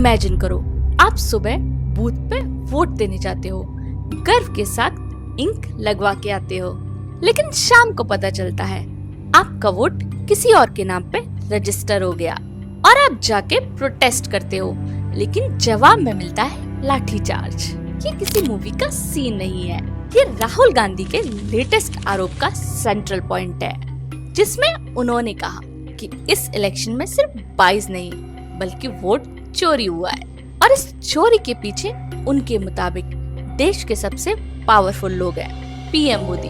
Imagine करो, आप सुबह बूथ पे वोट देने जाते हो, गर्व के साथ इंक लगवा के आते हो, लेकिन शाम को पता चलता है आपका वोट किसी और के नाम पे रजिस्टर हो गया और आप जाके प्रोटेस्ट करते हो, लेकिन जवाब में मिलता है लाठीचार्ज। ये किसी मूवी का सीन नहीं है, ये राहुल गांधी के लेटेस्ट आरोप का सेंट्रल पॉइंट है, जिसमें उन्होंने कहा कि इस इलेक्शन में सिर्फ 22 नहीं बल्कि वोट चोरी हुआ है और इस चोरी के पीछे उनके मुताबिक देश के सबसे पावरफुल लोग हैं, पीएम मोदी,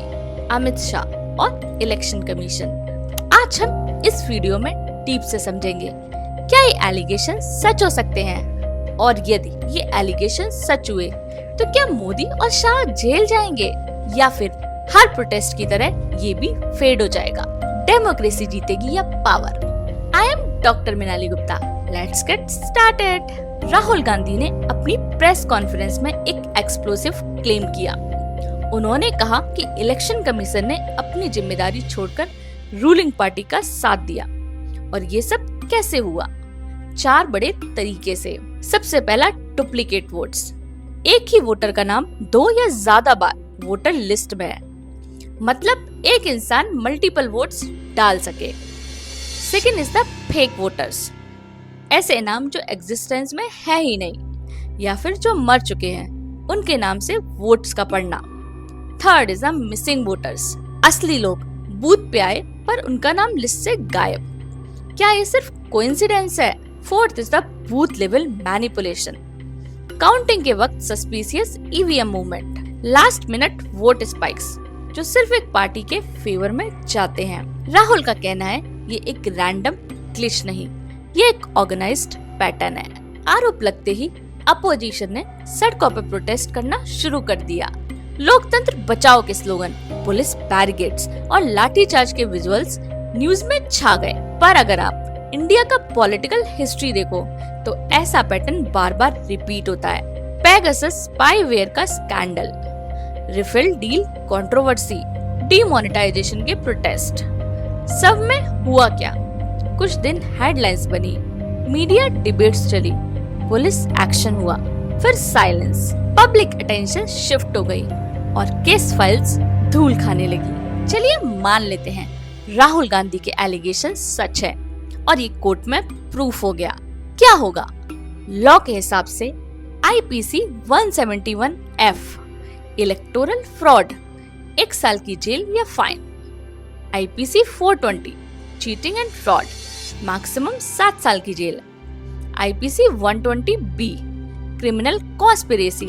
अमित शाह और इलेक्शन कमीशन। आज हम इस वीडियो में डीप से समझेंगे क्या ये एलिगेशन सच हो सकते हैं, और यदि ये एलिगेशन सच हुए तो क्या मोदी और शाह जेल जाएंगे या फिर हर प्रोटेस्ट की तरह ये भी फेड हो जाएगा। डेमोक्रेसी जीतेगी या power. I am doctor Minali Gupta. Let's get started. Rahul Gandhi ने अपनी प्रेस कॉन्फ्रेंस में एक एक्सप्लोसिव क्लेम किया। उन्होंने कहा कि इलेक्शन कमीशन ने अपनी जिम्मेदारी छोड़कर रूलिंग पार्टी का साथ दिया, और ये सब कैसे हुआ? 4 बड़े तरीके से। सबसे पहला, डुप्लीकेट वोट्स। एक ही वोटर का नाम 2 या ज्यादा बार वोटर लिस्ट में है, मतलब एक इंसान मल्टीपल वोट्स डाल सके। Second is the fake voters. ऐसे नाम जो एग्जिस्टेंस में है ही नहीं या फिर जो मर चुके हैं, उनके नाम से वोट्स का पढ़ना। Third is the missing voters. असली लोग बूथ पे आए पर उनका नाम लिस्ट से गायब। क्या ये सिर्फ कोइंसिडेंस है? Fourth is the booth level manipulation. Counting के वक्त suspicious EVM movement, last minute vote spikes जो सिर्फ एक पार्टी के फेवर में जाते हैं। राहुल का कहना है ये एक रैंडम ग्लिच नहीं, ये एक ऑर्गेनाइज्ड पैटर्न है। आरोप लगते ही अपोजिशन ने सड़कों पर प्रोटेस्ट करना शुरू कर दिया। लोकतंत्र बचाओ के स्लोगन, पुलिस बैरिकेड्स और लाठीचार्ज के विजुअल्स न्यूज में छा गए। पर अगर आप इंडिया का पॉलिटिकल हिस्ट्री देखो तो ऐसा पैटर्न बार बार रिपीट होता है। पेगासस स्पाईवेयर का scandal, Rafale deal controversy, demonetization के प्रोटेस्ट, सब में हुआ क्या? कुछ दिन हेडलाइंस बनी, मीडिया डिबेट्स चली, पुलिस एक्शन हुआ, फिर साइलेंस, पब्लिक अटेंशन शिफ्ट हो गई और केस फाइल्स धूल खाने लगी। चलिए मान लेते हैं राहुल गांधी के एलिगेशन सच है और ये कोर्ट में प्रूफ हो गया। क्या होगा? लॉ के हिसाब से आईपीसी 171F इलेक्टोरल फ्रॉड, 1 साल की जेल या fine. IPC 420 cheating and fraud, maximum 7 साल की jail. IPC 120B criminal conspiracy,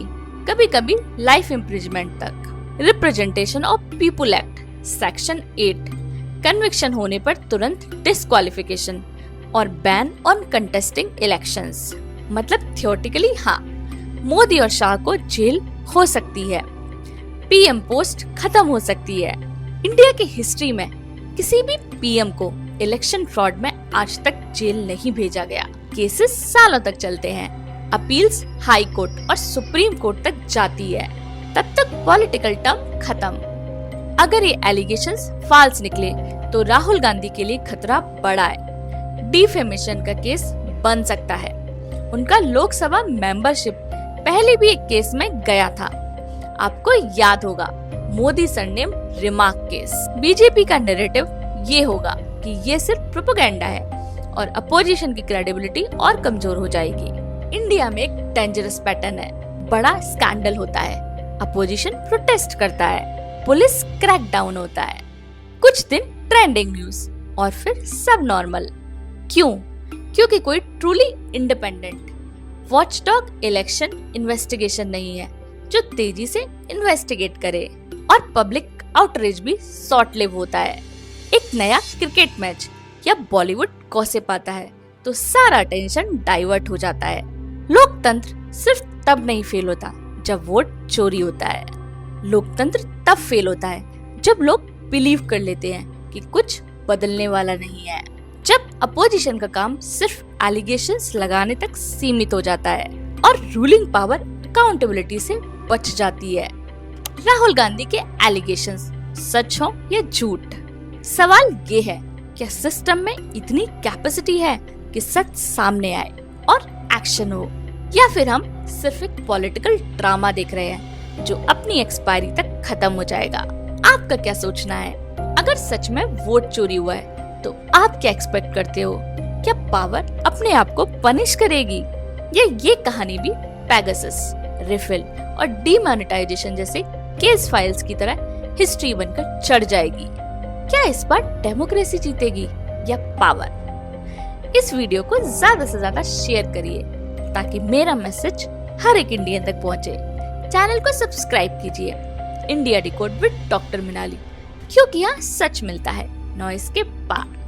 कभी कभी लाइफ इम्प्रिजमेंट तक। Representation of people act section 8, conviction होने पर तुरंत डिस्क्वालिफिकेशन और बैन ऑन कंटेस्टिंग इलेक्शंस। मतलब थियोरेटिकली हाँ, मोदी और शाह को जेल हो सकती है, पीएम पोस्ट खत्म हो सकती है। इंडिया की हिस्ट्री में किसी भी पीएम को इलेक्शन फ्रॉड में आज तक जेल नहीं भेजा गया। केसेस सालों तक चलते हैं, अपील्स हाई कोर्ट और सुप्रीम कोर्ट तक जाती है, तब तक पॉलिटिकल टर्म खत्म। अगर ये एलिगेशंस फाल्स निकले तो राहुल गांधी के लिए खतरा बड़ा है। डिफेमेशन का केस बन सकता है। उनका लोकसभा मेंबरशिप पहले भी एक केस में गया था, आपको याद होगा, Modi surname remark case. BJP का नैरेटिव ये होगा कि ये सिर्फ प्रोपेगेंडा है और अपोजिशन की क्रेडिबिलिटी और कमजोर हो जाएगी। इंडिया में एक डेंजरस पैटर्न है, बड़ा स्कैंडल होता है, अपोजिशन प्रोटेस्ट करता है, पुलिस क्रैकडाउन होता है, कुछ दिन ट्रेंडिंग न्यूज और फिर सब नॉर्मल। क्यों? क्योंकि कोई truly independent watchdog election investigation नहीं है जो तेजी से इन्वेस्टिगेट करे, और पब्लिक आउटरीच भी शॉर्ट लिव होता है। एक नया क्रिकेट मैच या बॉलीवुड गॉसिप आता है तो सारा टेंशन डाइवर्ट हो जाता है। लोकतंत्र सिर्फ तब नहीं फेल होता जब वोट चोरी होता है, लोकतंत्र तब फेल होता है जब लोग बिलीव कर लेते हैं कि कुछ बदलने वाला नहीं है, जब अपोजिशन का काम सिर्फ एलिगेशंस लगाने तक सीमित हो जाता है और रूलिंग पावर अकाउंटेबिलिटी से बच जाती है। राहुल गांधी के एलिगेशंस सच हो या झूठ, सवाल ये है क्या सिस्टम में इतनी कैपेसिटी है कि सच सामने आए और एक्शन हो, या फिर हम सिर्फ एक पॉलिटिकल ड्रामा देख रहे हैं जो अपनी एक्सपायरी तक खत्म हो जाएगा। आपका क्या सोचना है? अगर सच में वोट चोरी हुआ है तो आप क्या एक्सपेक्ट करते हो? क्या पावर अपने आप को पनिश करेगी, या ये कहानी भी पेगासस, रिफिल और डीमोनेटाइजेशन जैसे केस फाइल्स की तरह हिस्ट्री बनकर चढ़ जाएगी? क्या इस बार डेमोक्रेसी जीतेगी या पावर? इस वीडियो को ज्यादा से ज्यादा शेयर करिए ताकि मेरा मैसेज हर एक इंडियन तक पहुंचे। चैनल को सब्सक्राइब कीजिए इंडिया डिकोड विद डॉक्टर मिनाली, क्योंकि यहाँ सच मिलता है नॉइस के पार।